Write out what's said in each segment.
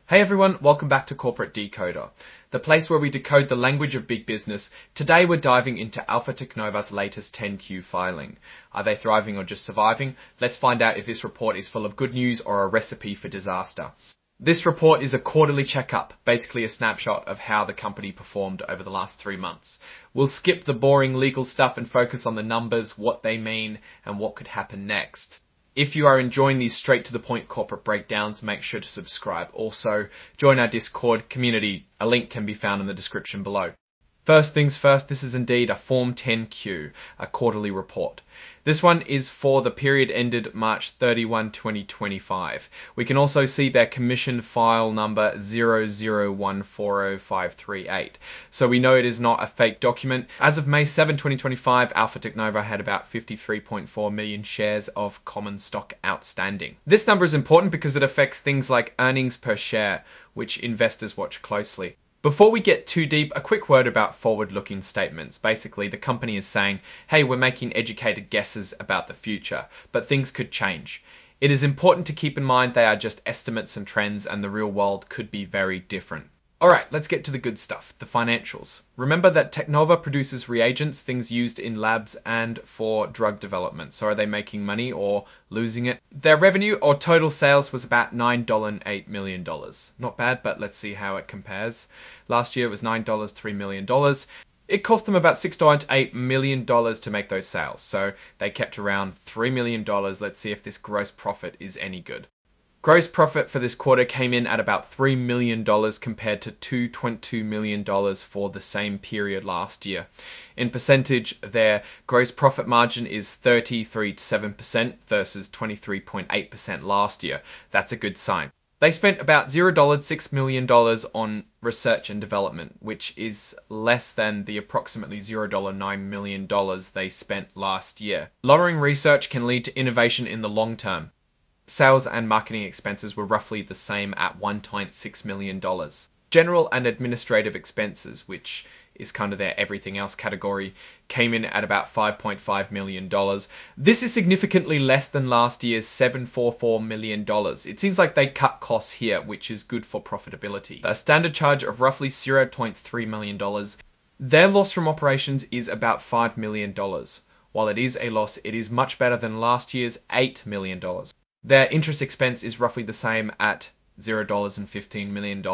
Hey everyone, welcome back to Corporate Decoder, the place where we decode the language of big business. Today we're diving into Alpha Teknova's latest 10Q filing. Are they thriving or just surviving? Let's find out if this report is full of good news or a recipe for disaster. This report is a quarterly checkup, basically a snapshot of how the company performed over the last 3 months. We'll skip the boring legal stuff and focus on the numbers, what they mean, and what could happen next. If you are enjoying these straight-to-the-point corporate breakdowns, make sure to subscribe. Also, join our Discord community. A link can be found in the description below. First things first, this is indeed a Form 10Q, a quarterly report. This one is for the period ended March 31, 2025. We can also see their commission file number 00140538. So we know it is not a fake document. As of May 7, 2025, Alpha Teknova had about 53.4 million shares of common stock outstanding. This number is important because it affects things like earnings per share, which investors watch closely. Before we get too deep, a quick word about forward-looking statements. Basically, the company is saying, hey, we're making educated guesses about the future, but things could change. It is important to keep in mind they are just estimates and trends, and the real world could be very different. Alright, let's get to the good stuff, the financials. Remember that Teknova produces reagents, things used in labs and for drug development. So are they making money or losing it? Their revenue or total sales was about $9.8 million. Not bad, but let's see how it compares. Last year it was $9.3 million. It cost them about $6.8 million to make those sales. So they kept around $3 million. Let's see if this gross profit is any good. Gross profit for this quarter came in at about $3 million compared to $2.2 million for the same period last year. In percentage, their gross profit margin is 33.7% versus 23.8% last year. That's a good sign. They spent about $0.6 million on research and development, which is less than the approximately $0.9 million they spent last year. Lowering research can lead to innovation in the long term. Sales and marketing expenses were roughly the same at $1.6 million. General and administrative expenses, which is kind of their everything else category, came in at about $5.5 million. This is significantly less than last year's $7.44 million. It seems like they cut costs here, which is good for profitability. A standard charge of roughly $0.3 million. Their loss from operations is about $5 million. While it is a loss, it is much better than last year's $8 million. Their interest expense is roughly the same at $0.15 million.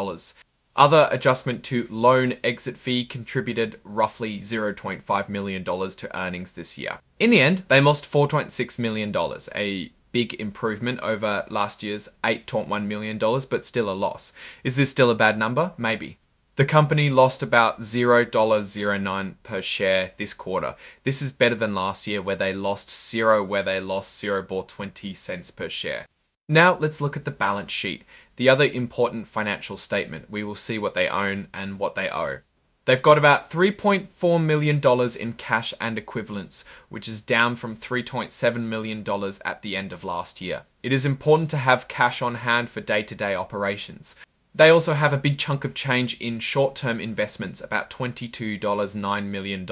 Other adjustment to loan exit fee contributed roughly $0.5 million to earnings this year. In the end, they lost $4.6 million, a big improvement over last year's $8.1 million, but still a loss. Is this still a bad number? Maybe. The company lost about $0.09 per share this quarter. This is better than last year where they lost $0.20 per share. Now let's look at the balance sheet, the other important financial statement. We will see what they own and what they owe. They've got about $3.4 million in cash and equivalents, which is down from $3.7 million at the end of last year. It is important to have cash on hand for day-to-day operations. They also have a big chunk of change in short-term investments, about $22.9 million.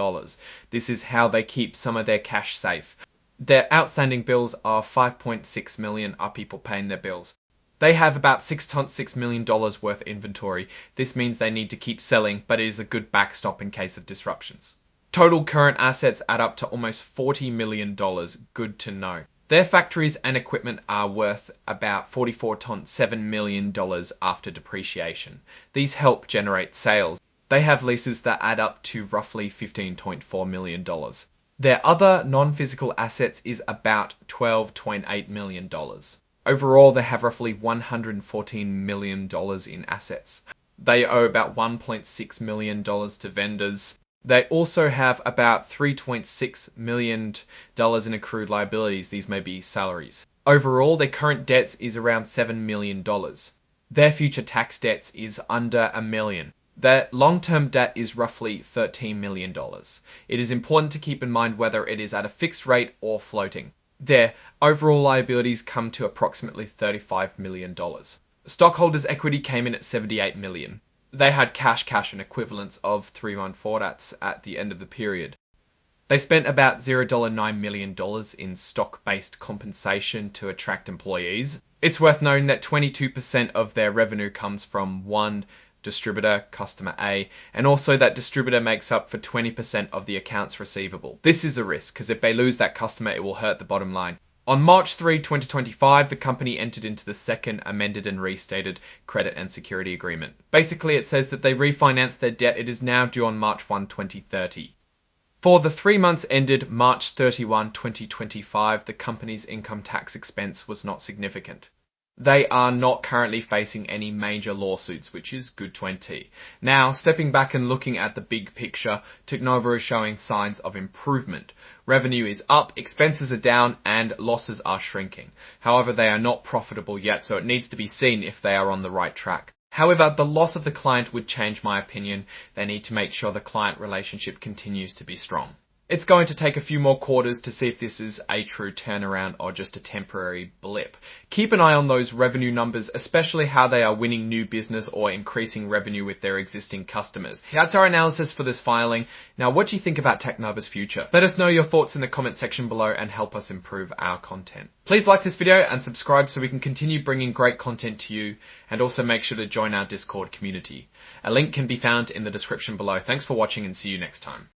This is how they keep some of their cash safe. Their outstanding bills are $5.6 million. Are people paying their bills? They have about $6.6 million worth inventory. This means they need to keep selling, but it is a good backstop in case of disruptions. Total current assets add up to almost $40 million. Good to know. Their factories and equipment are worth about $44.7 million after depreciation. These help generate sales. They have leases that add up to roughly $15.4 million. Their other non-physical assets is about $12.8 million. Overall, they have roughly $114 million in assets. They owe about $1.6 million to vendors. They also have about $3.6 million in accrued liabilities. These may be salaries. Overall, their current debts is around $7 million. Their future tax debts is under $1 million. Their long-term debt is roughly $13 million. It is important to keep in mind whether it is at a fixed rate or floating. Their overall liabilities come to approximately $35 million. Stockholders' equity came in at $78 million. They had cash and equivalents of $314 at the end of the period. They spent about $0.9 million in stock-based compensation to attract employees. It's worth noting that 22% of their revenue comes from one distributor, customer A, and also that distributor makes up for 20% of the accounts receivable. This is a risk because if they lose that customer, it will hurt the bottom line. On March 3, 2025, the company entered into the second amended and restated credit and security agreement. Basically, it says that they refinanced their debt. It is now due on March 1, 2030. For the 3 months ended March 31, 2025, the company's income tax expense was not significant. They are not currently facing any major lawsuits, which is good 20. Now, stepping back and looking at the big picture, Teknova is showing signs of improvement. Revenue is up, expenses are down, and losses are shrinking. However, they are not profitable yet, so it needs to be seen if they are on the right track. However, the loss of the client would change my opinion. They need to make sure the client relationship continues to be strong. It's going to take a few more quarters to see if this is a true turnaround or just a temporary blip. Keep an eye on those revenue numbers, especially how they are winning new business or increasing revenue with their existing customers. That's our analysis for this filing. Now, what do you think about Teknova's future? Let us know your thoughts in the comment section below and help us improve our content. Please like this video and subscribe so we can continue bringing great content to you, and also make sure to join our Discord community. A link can be found in the description below. Thanks for watching and see you next time.